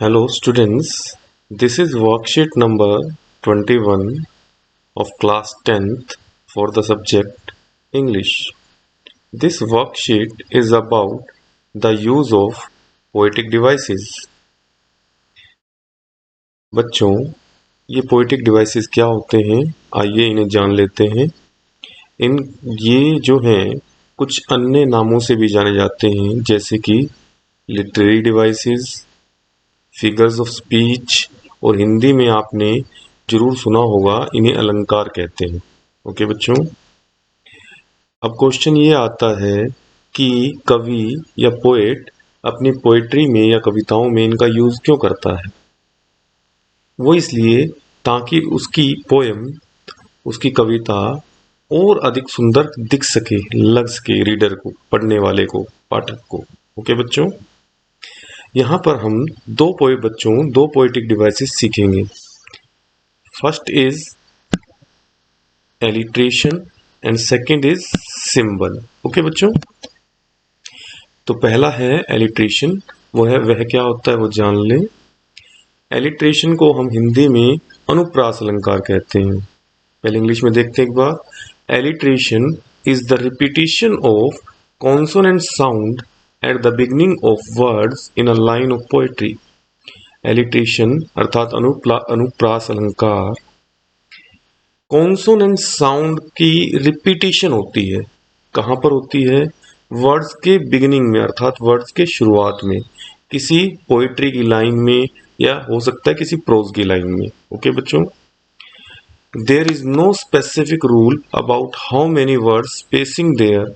Hello students, this is worksheet number 21 of class 10th for the subject English. This worksheet is about the use of poetic devices. बच्चों, ये poetic devices क्या होते हैं? आइए इन्हें जान लेते हैं। ये जो हैं कुछ अन्य नामों से भी जाने जाते हैं, जैसे कि literary devices, figures of speech, और हिंदी में आपने जरूर सुना होगा इन्हें अलंकार कहते हैं। ओके बच्चों, अब क्वेश्चन ये आता है कि कवि या पोएट अपनी पोएट्री में या कविताओं में इनका यूज क्यों करता है। वो इसलिए ताकि उसकी पोएम, उसकी कविता और अधिक सुंदर दिख सके, लग सके रीडर को, पढ़ने वाले को, पाठक को। ओके बच्चों, यहाँ पर हम दो पोएटिक डिवाइसेस सीखेंगे। First is alliteration and second is symbol. Okay बच्चों, तो पहला है एलिट्रेशन। वह क्या होता है वो जान लें। एलिट्रेशन को हम हिंदी में अनुप्रास अलंकार कहते हैं। पहले इंग्लिश में देखते हैं एक बार। Alliteration is the repetition of consonant sound at the beginning of words in a line of poetry. Alliteration अर्थात अनुप्रास अलंकार कॉन्सोनेंट साउंड की रिपीटिशन होती है। कहां पर होती है? वर्ड्स के बिगिनिंग में, अर्थात वर्ड्स के शुरुआत में, किसी पोएट्री की लाइन में, या हो सकता है किसी प्रोज की लाइन में। ओके बच्चों, there is no specific rule about how many words spacing there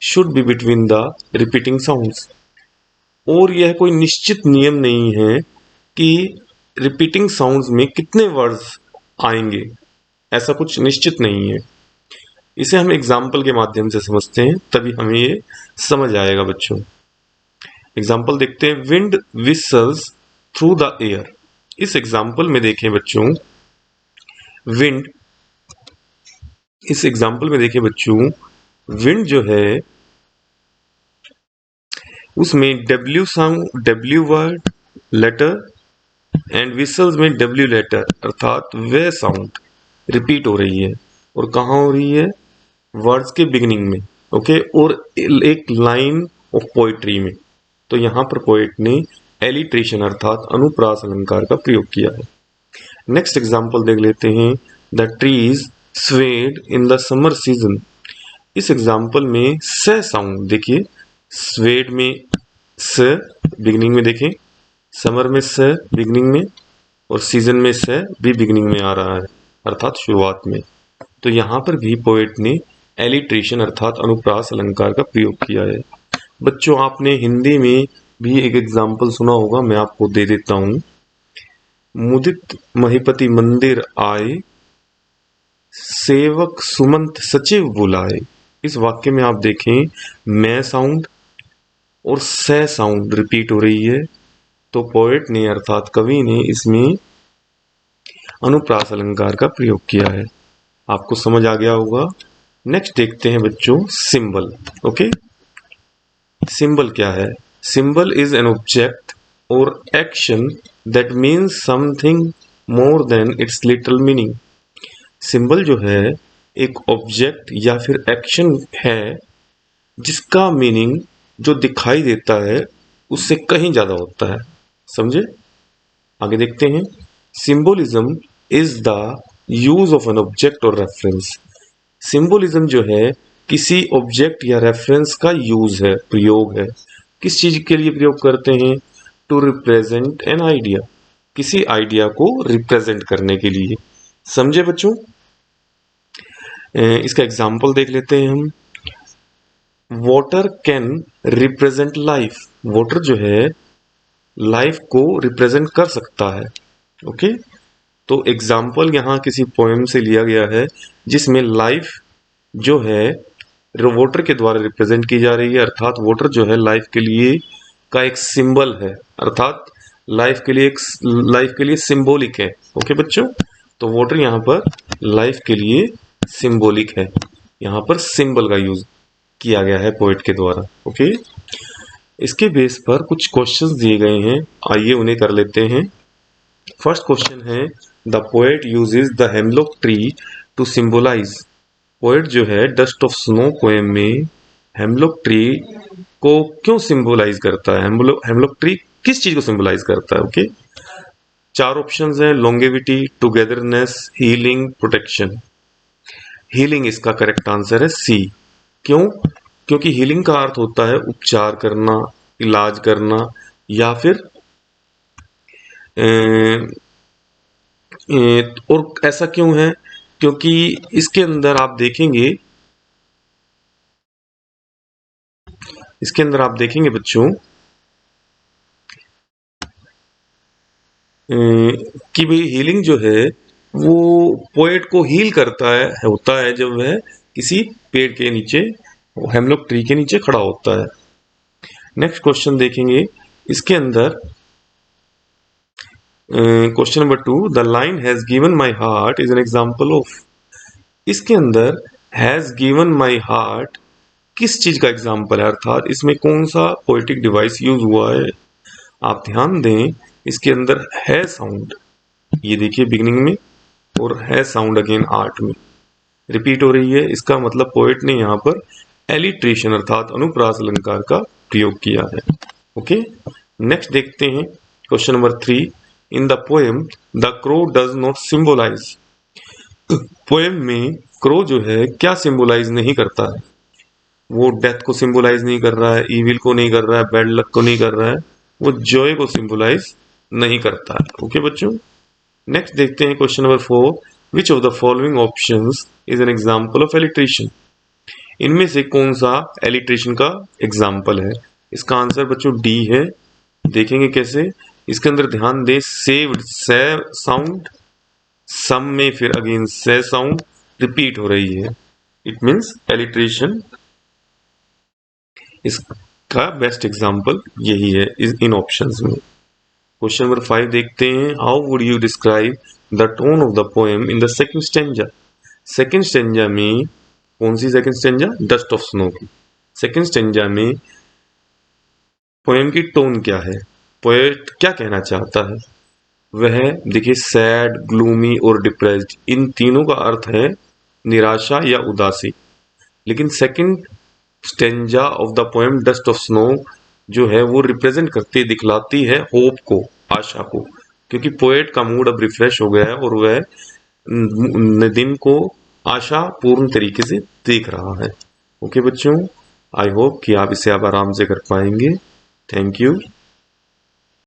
should be between the repeating sounds. और यह कोई निश्चित नियम नहीं है कि रिपीटिंग साउंड्स में कितने वर्ड्स आएंगे, ऐसा कुछ निश्चित नहीं है। इसे हम एग्जाम्पल के माध्यम से समझते हैं, तभी हमें ये समझ आएगा बच्चों। एग्जाम्पल देखते हैं। Wind whistles through the air. इस एग्जाम्पल में देखें बच्चों, इस एग्जाम्पल में देखें बच्चों, विंड जो है उसमें W word letter and whistles में डब्ल्यू लेटर, अर्थात वह साउंड रिपीट हो रही है। और कहाँ हो रही है? वर्ड्स के बिगिनिंग में। ओके, और एक लाइन ऑफ पोएट्री में। तो यहाँ पर पोएट ने एलिट्रेशन अर्थात अनुप्रास अलंकार का प्रयोग किया है। नेक्स्ट एग्जाम्पल देख लेते हैं। The trees swayed in the summer season. इस एग्जाम्पल में स साउंड देखिए, स्वेड में स बिगिनिंग में देखें, समर में स बिगिनिंग में, और सीजन में स भी बिगिनिंग में आ रहा है, अर्थात शुरुआत में। तो यहाँ पर भी पोएट ने एलिट्रेशन अर्थात अनुप्रास अलंकार का प्रयोग किया है। बच्चों, आपने हिंदी में भी एक एग्जाम्पल सुना होगा, मैं आपको दे देता हूं। मुदित महिपति मंदिर आए, सेवक सुमंत सचिव बुलाए। इस वाक्य में आप देखें, मैं साउंड और स साउंड रिपीट हो रही है। तो पोएट ने अर्थात कवि ने इसमें अनुप्रास अलंकार का प्रयोग किया है। आपको समझ आ गया होगा। नेक्स्ट देखते हैं बच्चों, सिंबल। ओके, सिंबल क्या है? सिंबल इज एन ऑब्जेक्ट और action that means something more than it's literal meaning. Symbol जो है एक ऑब्जेक्ट या फिर एक्शन है जिसका मीनिंग जो दिखाई देता है उससे कहीं ज्यादा होता है। समझे? आगे देखते हैं। Symbolism is the use of an object और रेफरेंस। सिंबोलिज्म जो है किसी ऑब्जेक्ट या रेफरेंस का यूज है, प्रयोग है। किस चीज के लिए प्रयोग करते हैं? टू रिप्रेजेंट एन आइडिया, किसी आइडिया को रिप्रेजेंट करने के लिए। समझे बच्चों? इसका एग्जाम्पल देख लेते हैं हम। Water can represent life. Water जो है लाइफ को रिप्रेजेंट कर सकता है। ओके, तो एग्जाम्पल यहाँ किसी पोएम से लिया गया है जिसमें लाइफ जो है वाटर के द्वारा रिप्रेजेंट की जा रही है, अर्थात वाटर जो है लाइफ के लिए का एक सिंबल है, अर्थात लाइफ के लिए सिंबॉलिक है। ओके बच्चों, तो वाटर यहाँ पर लाइफ के लिए सिंबॉलिक है। यहाँ पर सिंबल का यूज किया गया है पोएट के द्वारा। ओके, इसके बेस पर कुछ क्वेश्चंस दिए गए हैं, आइए उन्हें कर लेते हैं। फर्स्ट क्वेश्चन है, the poet uses the hemlock tree to symbolise. Poet जो है डस्ट ऑफ स्नो पोएम में हेमलॉक ट्री को क्यों सिंबलाइज करता है? हेमलॉक ट्री किस चीज को सिंबलाइज करता है? ओके, चार ऑप्शंस हैं, longevity, togetherness, healing, protection. Healing इसका करेक्ट आंसर है सी। क्यों? क्योंकि हीलिंग का अर्थ होता है उपचार करना, इलाज करना, या फिर और ऐसा क्यों है? क्योंकि इसके अंदर आप देखेंगे बच्चों कि भाई हीलिंग जो है वो पोएट को हील करता है होता है जब वह किसी पेड़ के नीचे, हेमलॉक ट्री के नीचे खड़ा होता है। नेक्स्ट क्वेश्चन देखेंगे, इसके अंदर question number 2, the line has given my heart is an example of. इसके अंदर हैज गिवन माई हार्ट किस चीज का एग्जाम्पल है, अर्थात इसमें कौन सा पोएटिक डिवाइस यूज हुआ है? आप ध्यान दें, इसके अंदर है साउंड, ये देखिए बिगिनिंग में, और है साउंड अगेन आर्ट में रिपीट हो रही है। इसका मतलब पोएट ने यहाँ पर एलिट्रेशन अर्थात अनुप्रास अलंकार का प्रयोग किया है। ओके, नेक्स्ट देखते हैं question number 3, in the poem the crow does not symbolise. Poem में क्रो जो है क्या सिंबलाइज नहीं करता है? वो डेथ को सिंबलाइज नहीं कर रहा है, इविल को नहीं कर रहा है, बैड लक को नहीं कर रहा है, वो जॉय को सिंबलाइज नहीं करता है। ओके बच्चों, नेक्स्ट देखते हैं question number 4, which of the following options is an example of alliteration. इनमें से कौन सा एलिट्रेशन का एग्जांपल है? इसका आंसर बच्चों डी है। देखेंगे कैसे, इसके अंदर ध्यान दें, सेव्ड से साउंड, सम में फिर अगेन से साउंड रिपीट हो रही है, इट मींस एलिट्रेशन। इसका बेस्ट एग्जांपल यही है इन ऑप्शंस में। क्वेश्चन नंबर 5 देखते हैं, how would you describe the tone of the poem in the second stanza. Second stanza में कौन सी second stanza? Dust of snow की। सेकंड स्टेंजा में पोएम की टोन क्या है, पोएट क्या कहना चाहता है? वह देखिए सैड, ग्लूमी और डिप्रेस्ड, इन तीनों का अर्थ है निराशा या उदासी। लेकिन second stanza of the poem dust of snow जो है वो रिप्रेजेंट करती दिखलाती है होप को, आशा को, क्योंकि पोएट का मूड अब रिफ्रेश हो गया है और वह दिन को आशा पूर्ण तरीके से देख रहा है। ओके बच्चों, आई होप कि आप इसे अब आराम से कर पाएंगे। Thank you.